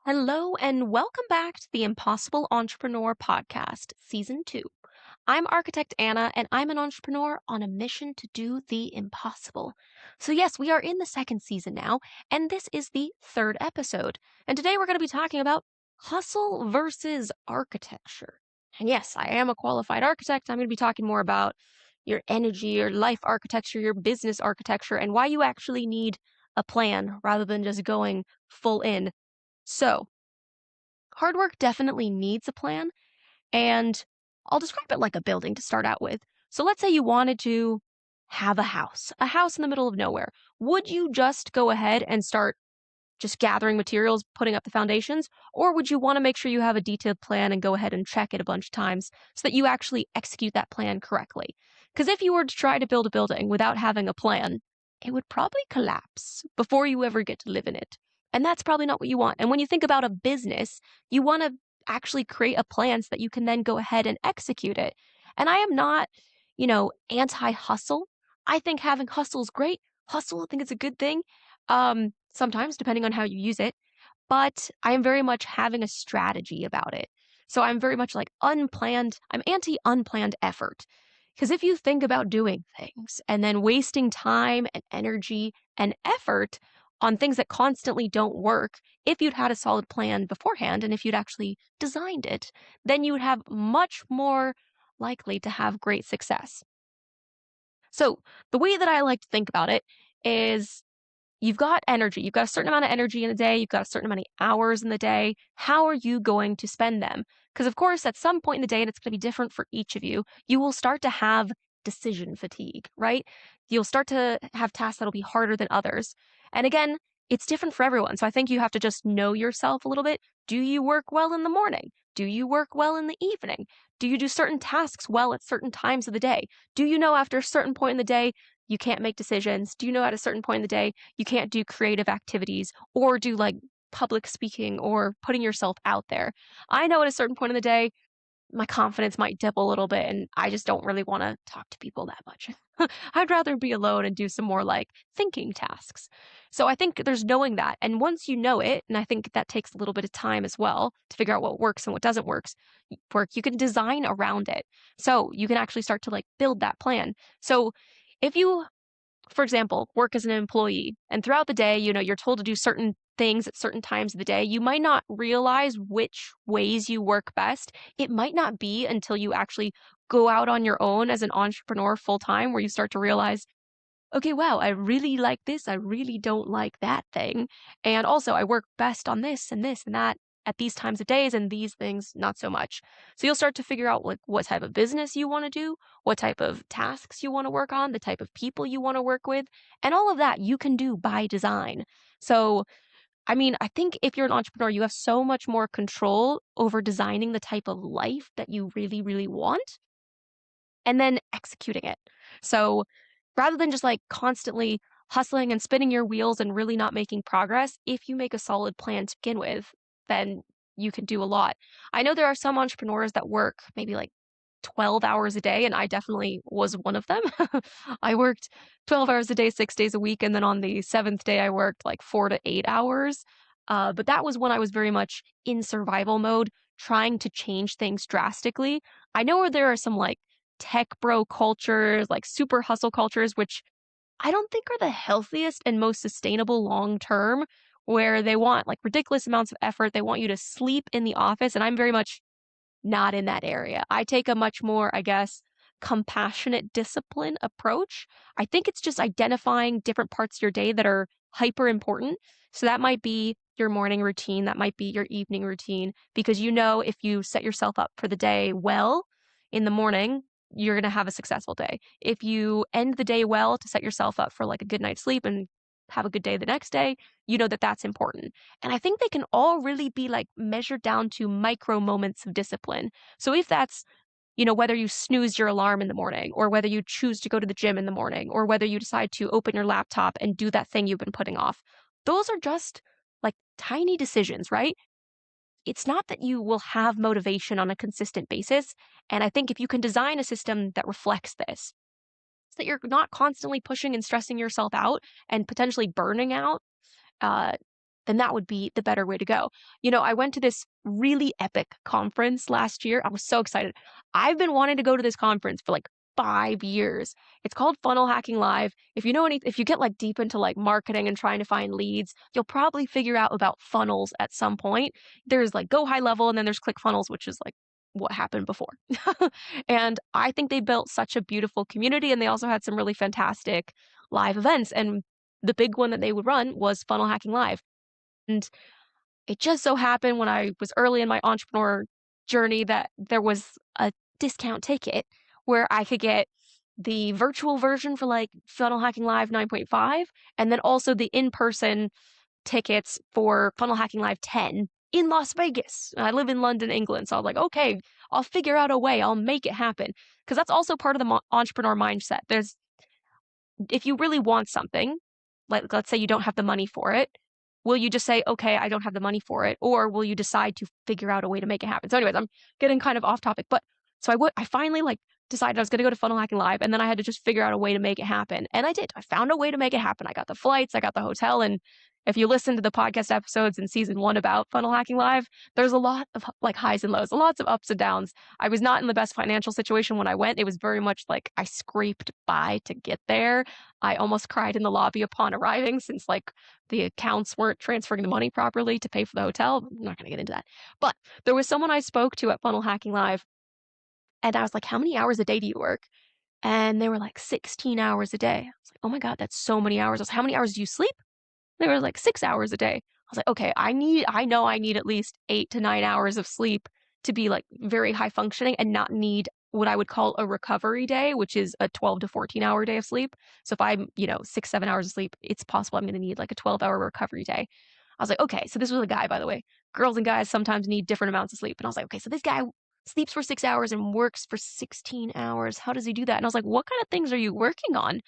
Hello and welcome back to the Impossible Entrepreneur Podcast, Season 2. I'm architect Anna and I'm an entrepreneur on a mission to do the impossible. So, yes, we are in the second season now, and this is the third episode. And today we're going to be talking about hustle versus architecture. And yes, I am a qualified architect. I'm going to be talking more about your energy, your life architecture, your business architecture, and why you actually need a plan rather than just going full in. So, hard work definitely needs a plan, and I'll describe it like a building to start out with. So let's say you wanted to have a house in the middle of nowhere. Would you just go ahead and start just gathering materials, putting up the foundations? Or would you want to make sure you have a detailed plan and go ahead and check it a bunch of times so that you actually execute that plan correctly? Because if you were to try to build a building without having a plan, it would probably collapse before you ever get to live in it. And that's probably not what you want. And when you think about a business, you want to actually create a plan so that you can then go ahead and execute it. And I am not, anti hustle. I think having hustle is great. Hustle, I think it's a good thing. Sometimes, depending on how you use it, but I am very much having a strategy about it. So I'm very much like unplanned, I'm anti unplanned effort. Because if you think about doing things and then wasting time and energy and effort on things that constantly don't work, if you'd had a solid plan beforehand and if you'd actually designed it, then you would have much more likely to have great success. So the way that I like to think about it is you've got energy. You've got a certain amount of energy in a day. You've got a certain amount of hours in the day. How are you going to spend them? Because, of course, at some point in the day, and it's going to be different for each of you will start to have decision fatigue, right? You'll start to have tasks that'll be harder than others. And again, it's different for everyone. So I think you have to just know yourself a little bit. Do you work well in the morning? Do you work well in the evening? Do you do certain tasks well at certain times of the day? Do you know after a certain point in the day, you can't make decisions? Do you know at a certain point in the day, you can't do creative activities or do like public speaking or putting yourself out there? I know at a certain point in the day, my confidence might dip a little bit and I just don't really want to talk to people that much. I'd rather be alone and do some more like thinking tasks. So I think there's knowing that. And once you know it, and I think that takes a little bit of time as well to figure out what works and what doesn't work, you can design around it. So you can actually start to like build that plan. So if you, for example, work as an employee and throughout the day, you're told to do certain things at certain times of the day, you might not realize which ways you work best. It might not be until you actually go out on your own as an entrepreneur full time where you start to realize, okay, wow, I really like this. I really don't like that thing. And also, I work best on this and that at these times of days and these things not so much. So you'll start to figure out like what type of business you want to do, what type of tasks you want to work on, the type of people you want to work with, and all of that you can do by design. So, I mean, I think if you're an entrepreneur, you have so much more control over designing the type of life that you really, really want and then executing it. So rather than just like constantly hustling and spinning your wheels and really not making progress, if you make a solid plan to begin with, then you can do a lot. I know there are some entrepreneurs that work maybe like 12 hours a day, and I definitely was one of them. I worked 12 hours a day, 6 days a week, and then on the seventh day, I worked like 4 to 8 hours. But that was when I was very much in survival mode, trying to change things drastically. I know where there are some like tech bro cultures, like super hustle cultures, which I don't think are the healthiest and most sustainable long term, where they want like ridiculous amounts of effort. They want you to sleep in the office. And I'm very much not in that area. I take a much more, I guess, compassionate discipline approach. I think it's just identifying different parts of your day that are hyper important. So that might be your morning routine, that might be your evening routine, because you know if you set yourself up for the day well in the morning, you're going to have a successful day. If you end the day well to set yourself up for like a good night's sleep and have a good day the next day, you know that that's important. And I think they can all really be like measured down to micro moments of discipline. So if that's, whether you snooze your alarm in the morning or whether you choose to go to the gym in the morning or whether you decide to open your laptop and do that thing you've been putting off, those are just like tiny decisions, right? It's not that you will have motivation on a consistent basis. And I think if you can design a system that reflects this, so that you're not constantly pushing and stressing yourself out and potentially burning out, uh, then that would be the better way to go. You know, I went to this really epic conference last year. I was so excited. I've been wanting to go to this conference for like 5 years. It's called Funnel Hacking Live. If you get like deep into like marketing and trying to find leads, you'll probably figure out about funnels at some point. There's like Go High Level and then there's Click Funnels, which is like what happened before. And I think they built such a beautiful community and they also had some really fantastic live events. And the big one that they would run was Funnel Hacking Live. And it just so happened when I was early in my entrepreneur journey that there was a discount ticket where I could get the virtual version for like Funnel Hacking Live 9.5 and then also the in-person tickets for Funnel Hacking Live 10 in Las Vegas. I live in London, England, so I'm like, okay, I'll figure out a way. I'll make it happen because that's also part of the entrepreneur mindset. There's if you really want something, like let's say you don't have the money for it, will you just say, okay, I don't have the money for it? Or will you decide to figure out a way to make it happen? So, anyways, I'm getting kind of off topic, but so I finally like decided I was going to go to Funnel Hacking Live and then I had to just figure out a way to make it happen. And I did. I found a way to make it happen. I got the flights, I got the hotel. And if you listen to the podcast episodes in season 1 about Funnel Hacking Live, there's a lot of like highs and lows, lots of ups and downs. I was not in the best financial situation when I went. It was very much like I scraped by to get there. I almost cried in the lobby upon arriving since like the accounts weren't transferring the money properly to pay for the hotel. I'm not going to get into that. But there was someone I spoke to at Funnel Hacking Live and I was like, how many hours a day do you work? And they were like 16 hours a day. I was like, oh my God, that's so many hours. I was like, how many hours do you sleep? They were like 6 hours a day. I was like, okay, I know I need at least 8 to 9 hours of sleep to be like very high functioning and not need what I would call a recovery day, which is a 12 to 14 hour day of sleep. So if I'm, 6, 7 hours of sleep, it's possible I'm going to need like a 12-hour recovery day. I was like, okay, so this was a guy, by the way. Girls and guys sometimes need different amounts of sleep. And I was like, okay, so this guy sleeps for 6 hours and works for 16 hours. How does he do that? And I was like, what kind of things are you working on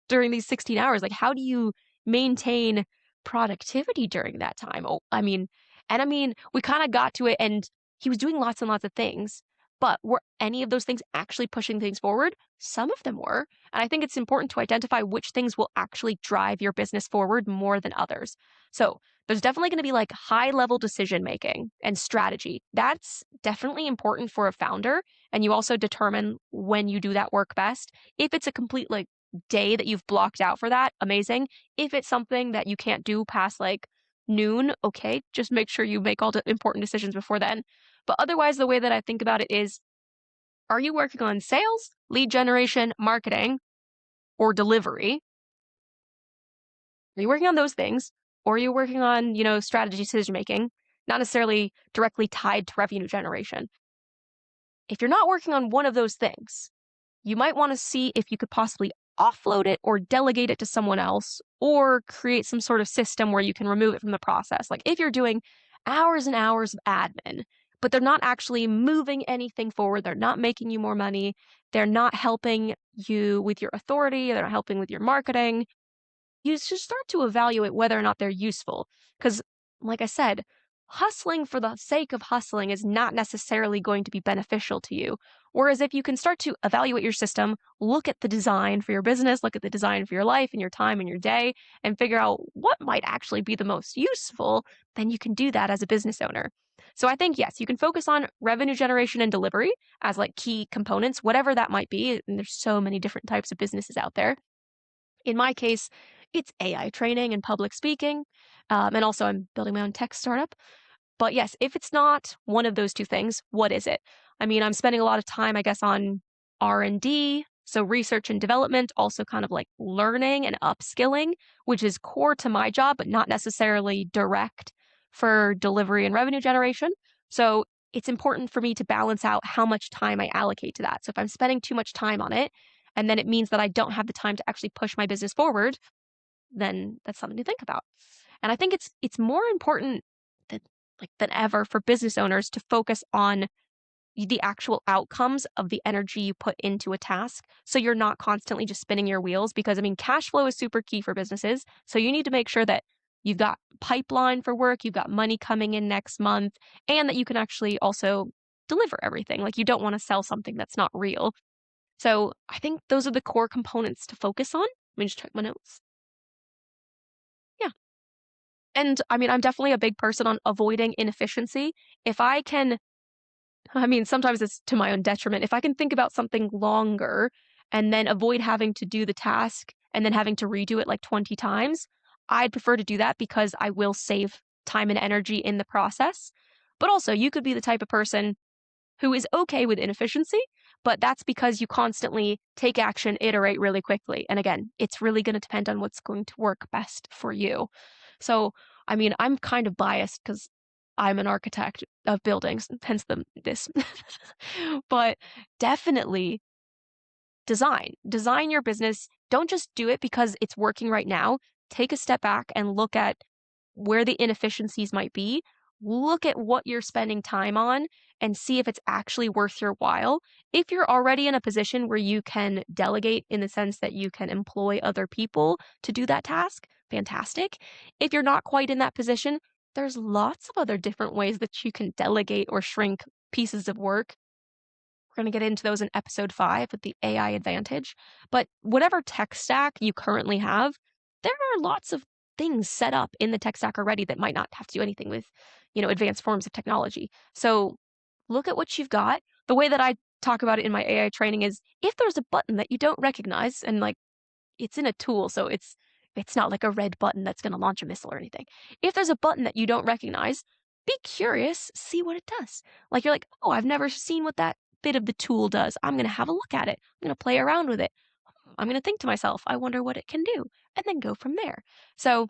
during these 16 hours? Like, how do you maintain productivity during that time? We kind of got to it and he was doing lots and lots of things, but were any of those things actually pushing things forward? Some of them were. And I think it's important to identify which things will actually drive your business forward more than others. So there's definitely going to be like high level decision making and strategy. That's definitely important for a founder. And you also determine when you do that work best. If it's a complete like day that you've blocked out for that, amazing. If it's something that you can't do past like noon, okay, just make sure you make all the important decisions before then. But otherwise, the way that I think about it is, are you working on sales, lead generation, marketing, or delivery? Are you working on those things? Or are you working on, strategy decision making, not necessarily directly tied to revenue generation? If you're not working on one of those things, you might want to see if you could possibly offload it or delegate it to someone else or create some sort of system where you can remove it from the process. Like if you're doing hours and hours of admin, but they're not actually moving anything forward, they're not making you more money, they're not helping you with your authority, they're not helping with your marketing, you should start to evaluate whether or not they're useful. Because, like I said, hustling for the sake of hustling is not necessarily going to be beneficial to you. Whereas if you can start to evaluate your system, look at the design for your business, look at the design for your life and your time and your day, and figure out what might actually be the most useful, then you can do that as a business owner. So I think, yes, you can focus on revenue generation and delivery as like key components, whatever that might be. And there's so many different types of businesses out there. In my case, it's AI training and public speaking. And also, I'm building my own tech startup. But yes, if it's not one of those two things, what is it? I mean, I'm spending a lot of time, I guess, on R&D, so research and development, also kind of like learning and upskilling, which is core to my job, but not necessarily direct for delivery and revenue generation. So it's important for me to balance out how much time I allocate to that. So if I'm spending too much time on it, and then it means that I don't have the time to actually push my business forward, then that's something to think about. And I think it's more important than than ever for business owners to focus on the actual outcomes of the energy you put into a task. So you're not constantly just spinning your wheels because I mean cash flow is super key for businesses. So you need to make sure that you've got pipeline for work, you've got money coming in next month, and that you can actually also deliver everything. Like you don't want to sell something that's not real. So I think those are the core components to focus on. Let me just check my notes. Yeah. And I mean, I'm definitely a big person on avoiding inefficiency. If I can I mean, sometimes it's to my own detriment. If I can think about something longer and then avoid having to do the task and then having to redo it like 20 times, I'd prefer to do that because I will save time and energy in the process. But also, you could be the type of person who is okay with inefficiency, but that's because you constantly take action, iterate really quickly. And again, it's really going to depend on what's going to work best for you. So, I mean, I'm kind of biased because I'm an architect of buildings, hence this. But definitely design your business. Don't just do it because it's working right now. Take a step back and look at where the inefficiencies might be. Look at what you're spending time on and see if it's actually worth your while. If you're already in a position where you can delegate in the sense that you can employ other people to do that task, fantastic. If you're not quite in that position, there's lots of other different ways that you can delegate or shrink pieces of work. We're going to get into those in episode 5 with the AI advantage. But whatever tech stack you currently have, there are lots of things set up in the tech stack already that might not have to do anything with, advanced forms of technology. So look at what you've got. The way that I talk about it in my AI training is if there's a button that you don't recognize and like it's in a tool, so it's not like a red button that's going to launch a missile or anything. If there's a button that you don't recognize, be curious, see what it does. Like you're like, "Oh, I've never seen what that bit of the tool does. I'm going to have a look at it. I'm going to play around with it. I'm going to think to myself, I wonder what it can do." And then go from there. So,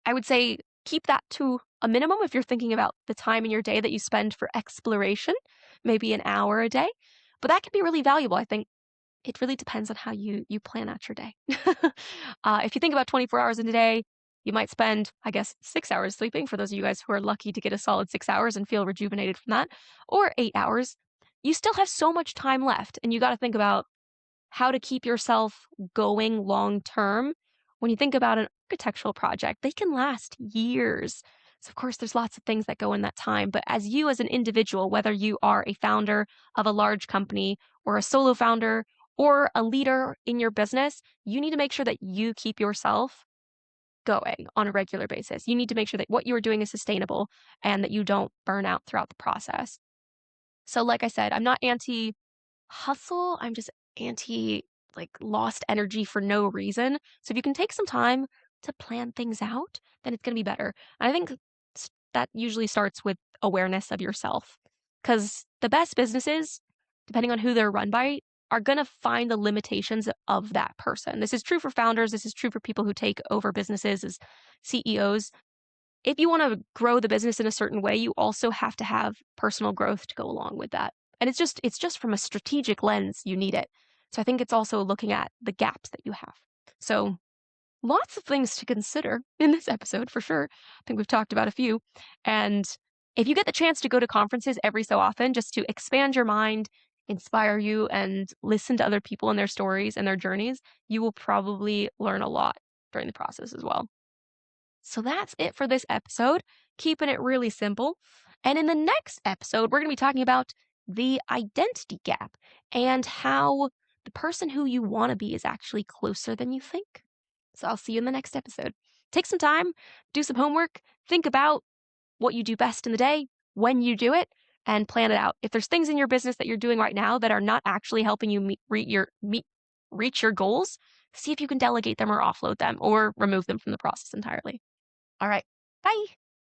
I would say keep that to a minimum if you're thinking about the time in your day that you spend for exploration, maybe an hour a day. But that can be really valuable, I think it really depends on how you plan out your day. If you think about 24 hours in a day, you might spend, I guess, 6 hours sleeping for those of you guys who are lucky to get a solid 6 hours and feel rejuvenated from that, or 8 hours. You still have so much time left, and you gotta think about how to keep yourself going long term. When you think about an architectural project, they can last years. So, of course, there's lots of things that go in that time. But as you, as an individual, whether you are a founder of a large company or a solo founder or a leader in your business, you need to make sure that you keep yourself going on a regular basis. You need to make sure that what you are doing is sustainable and that you don't burn out throughout the process. So, like I said, I'm not anti hustle, I'm just anti like lost energy for no reason. So if you can take some time to plan things out, then it's going to be better. And I think that usually starts with awareness of yourself. Cuz the best businesses, depending on who they're run by, are going to find the limitations of that person. This is true for founders, this is true for people who take over businesses as CEOs. If you want to grow the business in a certain way, you also have to have personal growth to go along with that. And it's just from a strategic lens you need it. So I think it's also looking at the gaps that you have. So lots of things to consider in this episode for sure. I think we've talked about a few. And if you get the chance to go to conferences every so often just to expand your mind, inspire you, and listen to other people and their stories and their journeys, you will probably learn a lot during the process as well. So that's it for this episode, keeping it really simple. And in the next episode, we're going to be talking about the identity gap and how the person who you want to be is actually closer than you think. So I'll see you in the next episode. Take some time, do some homework, think about what you do best in the day, when you do it, and plan it out. If there's things in your business that you're doing right now that are not actually helping you reach your goals, see if you can delegate them or offload them or remove them from the process entirely. All right. Bye.